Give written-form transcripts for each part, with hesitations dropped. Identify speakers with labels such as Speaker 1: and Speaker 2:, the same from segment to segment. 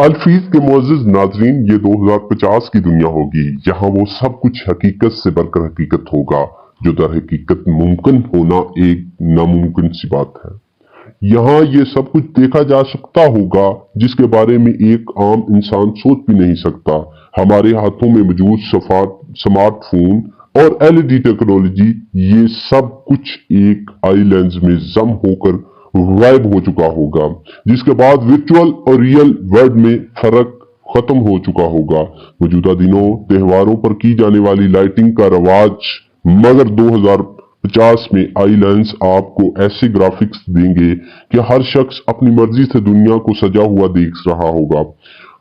Speaker 1: अलफीज के मुअज़्ज़िज़ नाज़रीन, ये 2050 की दुनिया होगी जहां वो सब कुछ हकीकत से बढ़कर हकीकत होगा, जो दर हकीकत मुमकिन होना एक नामुमकिन सी बात है। यहाँ ये सब कुछ देखा जा सकता होगा जिसके बारे में एक आम इंसान सोच भी नहीं सकता। हमारे हाथों में मौजूद स्मार्टफोन और एलईडी टेक्नोलॉजी, ये सब कुछ एक आई लेंस में जम होकर गायब हो चुका होगा, जिसके बाद वर्चुअल और रियल वर्ल्ड में फर्क खत्म हो चुका होगा। मौजूदा दिनों त्योहारों पर की जाने वाली लाइटिंग का रवाज, मगर 2050 में आई लेंस आपको ऐसे ग्राफिक्स देंगे कि हर शख्स अपनी मर्जी से दुनिया को सजा हुआ देख रहा होगा।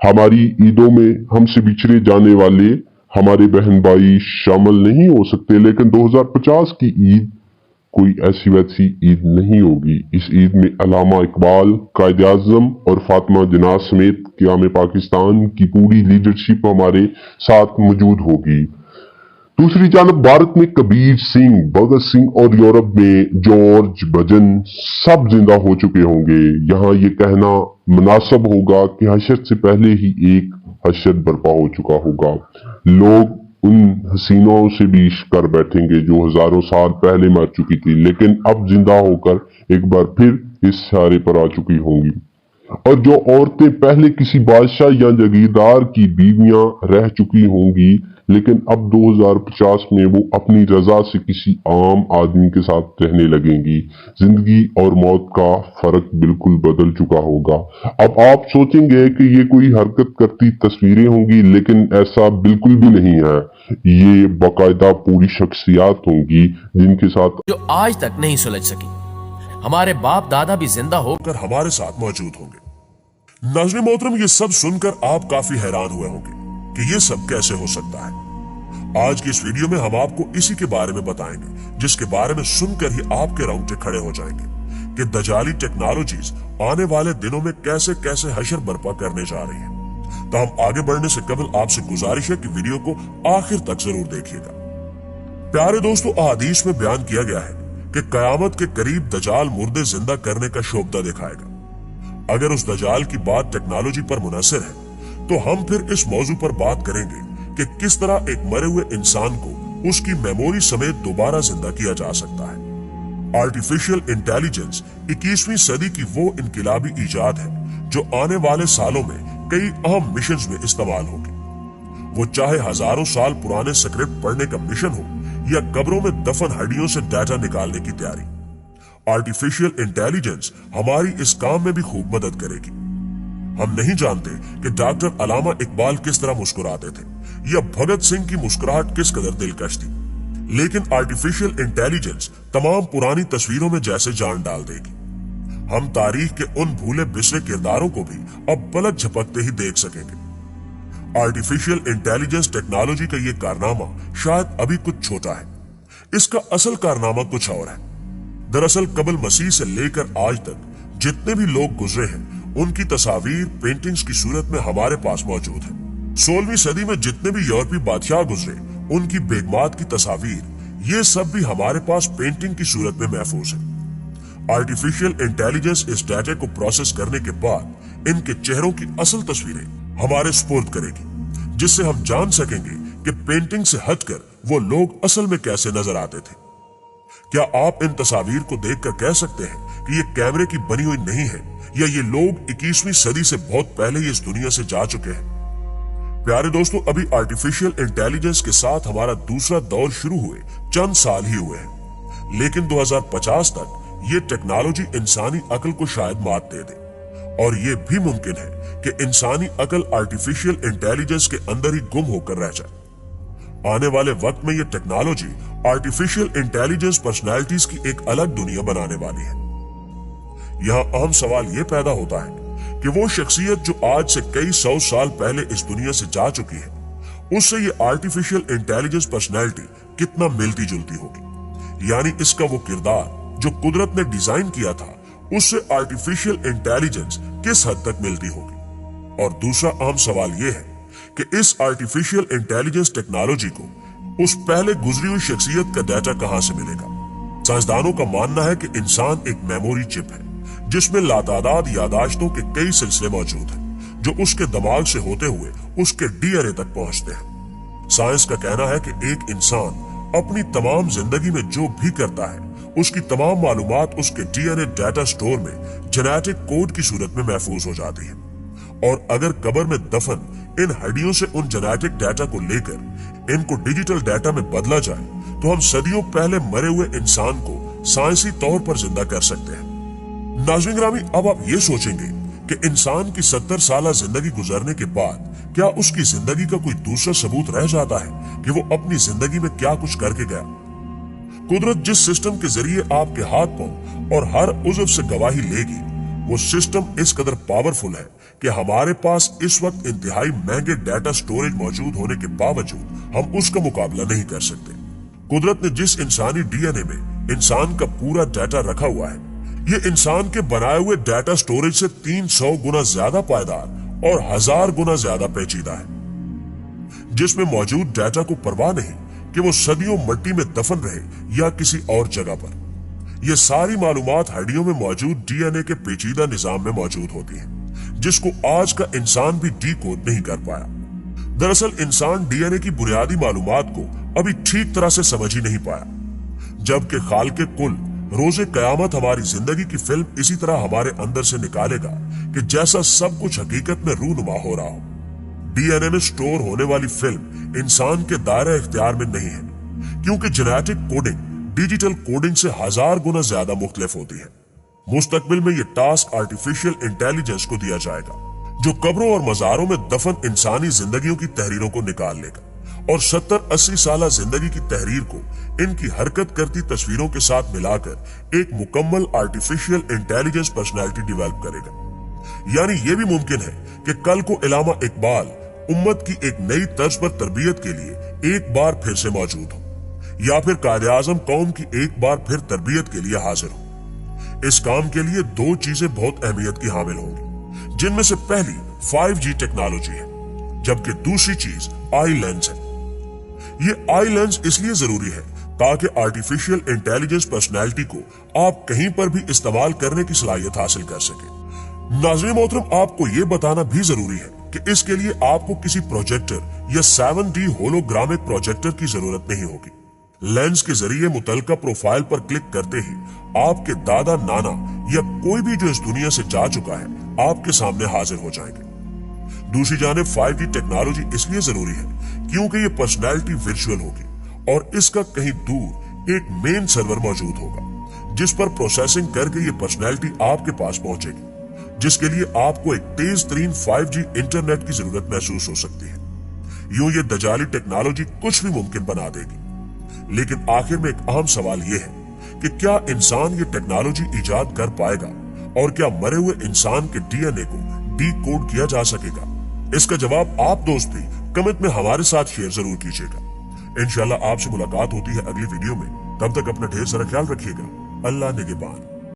Speaker 1: हमारी ईदों में हमसे बिछड़े जाने वाले हमारे बहन भाई शामिल नहीं हो सकते, लेकिन 2050 की ईद कोई ऐसी वैसी ईद नहीं होगी। इस ईद में अल्लामा इकबाल, कायद आज़म और फातिमा जिन्ना समेत क़याम पाकिस्तान की पूरी लीडरशिप हमारे साथ मौजूद होगी। दूसरी जानब भारत में कबीर सिंह, भगत सिंह और यूरोप में जॉर्ज भजन सब जिंदा हो चुके होंगे। यहाँ ये कहना मुनासिब होगा कि हशर से पहले ही एक हशर बर्पा हो चुका होगा। लोग उन हसीनों से भी इश्क कर बैठेंगे जो हजारों साल पहले मर चुकी थी, लेकिन अब जिंदा होकर एक बार फिर इस सारे पर आ चुकी होंगी। और जो औरतें पहले किसी बादशाह या जागीरदार की बीवियां रह चुकी होंगी, लेकिन अब 2050 में वो अपनी रजा से किसी आम आदमी के साथ रहने लगेंगी। जिंदगी और मौत का फर्क बिल्कुल बदल चुका होगा। अब आप सोचेंगे कि ये कोई हरकत करती तस्वीरें होंगी, लेकिन ऐसा बिल्कुल भी नहीं है। ये बाकायदा पूरी शख्सियात होंगी जिनके साथ
Speaker 2: जो आज तक नहीं सुलझ सकी। हमारे बाप दादा भी जिंदा होकर
Speaker 3: हमारे साथ मौजूद होंगे। नाज़रीन मोहतरम, ये सब सुनकर आप काफी हैरान हुए होंगे कि ये सब कैसे हो सकता है। आज की इस वीडियो में हम आपको इसी के बारे में बताएंगे, जिसके बारे में सुनकर ही आपके रोंगटे खड़े हो जाएंगे कि दजाली टेक्नोलॉजीज आने वाले दिनों में कैसे कैसे हशर बर्पा करने जा रही है। तो हम आगे बढ़ने से कबल आपसे गुजारिश है कि वीडियो को आखिर तक जरूर देखिएगा। प्यारे दोस्तों, अहादीस में बयान किया गया है कि कयामत के करीब दजाल मुर्दे जिंदा करने का शोबदा दिखाएगा। अगर उस दजाल की बात टेक्नोलॉजी पर मुनहसर है, तो हम फिर इस मौजू पर बात करेंगे कि किस तरह एक मरे हुए इंसान को उसकी मेमोरी समेत दोबारा जिंदा किया जा सकता है। आर्टिफिशियल इंटेलिजेंस 21वीं सदी की वो इनकलाबी इजाद है जो आने वाले सालों में कई अहम मिशंस में इस्तेमाल होगी। वो चाहे हजारों साल पुराने स्क्रिप्ट पढ़ने का मिशन हो या कब्रों में दफन हड्डियों से डाटा निकालने की तैयारी, आर्टिफिशियल इंटेलिजेंस हमारी इस काम में भी खूब मदद करेगी। हम नहीं जानते कि डॉक्टर अल्लामा इकबाल किस तरह मुस्कुराते थे या भगत सिंह की मुस्कुराहट किस कदर दिलकश थी, लेकिन आर्टिफिशियल इंटेलिजेंस तमाम पुरानी तस्वीरों में जैसे जान डाल देगी। हम तारीख के उन भूले बिसरे किरदारों को भी अब पलक झपकते ही देख सकेंगे। आर्टिफिशियल इंटेलिजेंस टेक्नोलॉजी का ये कारनामा शायद अभी कुछ छोटा है, इसका असल कारनामा कुछ और है। दरअसल कबल मसीह से लेकर आज तक जितने भी लोग गुजरे हैं, उनकी तस्वीर पेंटिंग्स की सूरत में हमारे पास मौजूद है। 16वीं सदी में जितने भी यूरोपीय बादशाह गुजरे, उनकी बेगमात की तस्वीर, ये सब भी हमारे पास पेंटिंग की सूरत में महफूज है। आर्टिफिशियल इंटेलिजेंस इस डाटा को प्रोसेस करने के बाद इनके चेहरों की असल तस्वीरें हमारे सुपुर्द करेगी, जिससे हम जान सकेंगे कि पेंटिंग से हटकर वो लोग असल में कैसे नजर आते थे। क्या आप इन तस्वीर को देखकर कह सकते हैं कि ये कैमरे की बनी हुई नहीं है, या ये लोग 21वीं सदी से बहुत पहले ही इस दुनिया से जा चुके हैं? प्यारे दोस्तों, अभी आर्टिफिशियल इंटेलिजेंस के साथ हमारा दूसरा दौर शुरू हुए चंद साल ही हुए हैं, लेकिन 2050 तक ये टेक्नोलॉजी इंसानी अक्ल को शायद मात दे दे, और ये भी मुमकिन है कि इंसानी अक्ल आर्टिफिशियल इंटेलिजेंस के अंदर ही गुम होकर रह जाए। आने वाले वक्त में ये टेक्नोलॉजी आर्टिफिशियल इंटेलिजेंस पर्सनैलिटीज की एक अलग दुनिया बनाने वाली है। यहाँ अहम सवाल ये पैदा होता है कि वो शख्सियत जो आज से कई 100 साल पहले इस दुनिया से जा चुकी है, उससे ये आर्टिफिशियल इंटेलिजेंस पर्सनैलिटी कितना मिलती जुलती होगी। यानी इसका वो किरदार जो कुदरत ने डिजाइन किया था, उससे आर्टिफिशियल इंटेलिजेंस किस हद तक मिलती होगी। और दूसरा अहम सवाल यह है कि इस आर्टिफिशियल इंटेलिजेंस टेक्नोलॉजी को उस पहले गुजरी हुई शख्सियत का डाटा कहां से मिलेगा। साइंसदानों का मानना है कि इंसान एक मेमोरी चिप है जिसमें लातादाद यादाश्तों के कई सिलसिले मौजूद हैं, जो उसके दिमाग से होते हुए उसके डीएनए तक पहुंचते हैं। साइंस का कहना है कि एक इंसान अपनी तमाम जिंदगी में जो भी करता है उसकी तमाम मालूमात उसके डीएनए डाटा स्टोर में जेनेटिक कोड की सूरत में महफूज हो जाती है, और अगर कब्र में दफन इन हड्डियों से उन जेनेटिक डाटा को लेकर इनको डिजिटल डाटा में बदला जाए तो हम सदियों पहले मरे हुए इंसान को साइंसी तौर पर जिंदा कर सकते हैं। नाज़रीन ग्रामी, अब आप ये सोचेंगे कि इंसान की 70 साल जिंदगी गुजरने के बाद क्या उसकी जिंदगी का कोई दूसरा सबूत रह जाता है कि वो अपनी जिंदगी में क्या कुछ करके गया। कुदरत जिस सिस्टम के जरिए आपके हाथ पांव और हर उज़व से गवाही लेगी, वो सिस्टम इस कदर पावरफुल है कि हमारे पास इस वक्त इंतहाई महंगे डाटा स्टोरेज मौजूद होने के बावजूद हम उसका मुकाबला नहीं कर सकते। कुदरत ने जिस इंसानी डीएनए में इंसान का पूरा डाटा रखा हुआ है, ये इंसान के बनाए हुए डाटा स्टोरेज से 300 गुना ज्यादा पायदार और 1000 गुना ज्यादा पेचीदा है, जिसमें मौजूद डाटा को परवाह नहीं कि वो सदियों मिट्टी में दफन रहे या किसी और जगह पर। ये सारी मालूमात हड्डियों में मौजूद डीएनए के पेचीदा निजाम में मौजूद होती है, जिसको आज का इंसान भी डीकोड नहीं कर पाया। दरअसल इंसान डीएनए की बुनियादी मालूमात को अभी ठीक तरह से समझ ही नहीं पाया, जबकि खालिक़े कुल रोजे कयामत हमारी जिंदगी की फिल्म इसी तरह हमारे अंदर से निकालेगा कि जैसा सब कुछ हकीकत में रूनुमा हो रहा हो। डीएनए में स्टोर होने वाली फिल्म इंसान के दायरे इख्तियार में नहीं है, क्योंकि जेनेटिक कोडिंग डिजिटल कोडिंग से 1000 गुना ज्यादा मुख्तलिफ होती है। मुस्तकबिल में ये टास्क आर्टिफिशियल इंटेलिजेंस को दिया जाएगा, जो कब्रों और मज़ारों में दफन इंसानी जिंदगियों की तहरीरों को निकाल लेगा और 70-80 साल जिंदगी की तहरीर को इनकी हरकत करती तस्वीरों के साथ मिलाकर एक मुकम्मल आर्टिफिशियल इंटेलिजेंस पर्सनैलिटी डेवलप करेगा। यानी ये भी मुमकिन है कि कल को इल्लामा इकबाल उम्मत की एक नई तर्ज पर तरबियत के लिए एक बार फिर से मौजूद हो, या फिर कायदे आज़म कौम की एक बार फिर तरबियत के लिए हाजिर हो। इस काम के लिए दो चीजें बहुत अहमियत की हामिल होंगी, जिनमें से पहली 5G टेक्नोलॉजी है, जबकि दूसरी चीज आई लेंस है। ये आई लेंस इसलिए जरूरी है ताकि आर्टिफिशियल इंटेलिजेंस पर्सनैलिटी को आप कहीं पर भी इस्तेमाल करने की सलाहियत हासिल कर सके। नाज़रीन मोहतरम, आपको ये बताना भी जरूरी है कि इसके लिए आपको किसी प्रोजेक्टर या 7D होलोग्रामिक प्रोजेक्टर की जरूरत नहीं होगी। लेंस के जरिए मुतलका प्रोफाइल पर क्लिक करते ही आपके दादा नाना या कोई भी जो इस दुनिया से जा चुका है आपके सामने हाजिर हो जाएंगे। दूसरी जानिब 5G टेक्नोलॉजी इसलिए जरूरी है क्योंकि ये पर्सनैलिटी वर्चुअल होगी और इसका कहीं दूर एक मेन सर्वर मौजूद होगा, जिस पर प्रोसेसिंग करके ये पर्सनैलिटी आपके पास पहुंचेगी, जिसके लिए आपको एक तेज तरीन 5G इंटरनेट की जरूरत महसूस हो सकती है। यूं ये दजाली टेक्नोलॉजी कुछ भी मुमकिन बना देगी, लेकिन आखिर में एक अहम सवाल यह है कि क्या इंसान ये टेक्नोलॉजी इजाद कर पाएगा और क्या मरे हुए इंसान के डीएनए को डीकोड किया जा सकेगा? इसका जवाब आप दोस्त भी कमेंट में हमारे साथ शेयर जरूर कीजिएगा। इंशाल्लाह आपसे मुलाकात होती है अगली वीडियो में। तब तक अपना ढेर सारा ख्याल रखिएगा। अल्लाह निगहबान।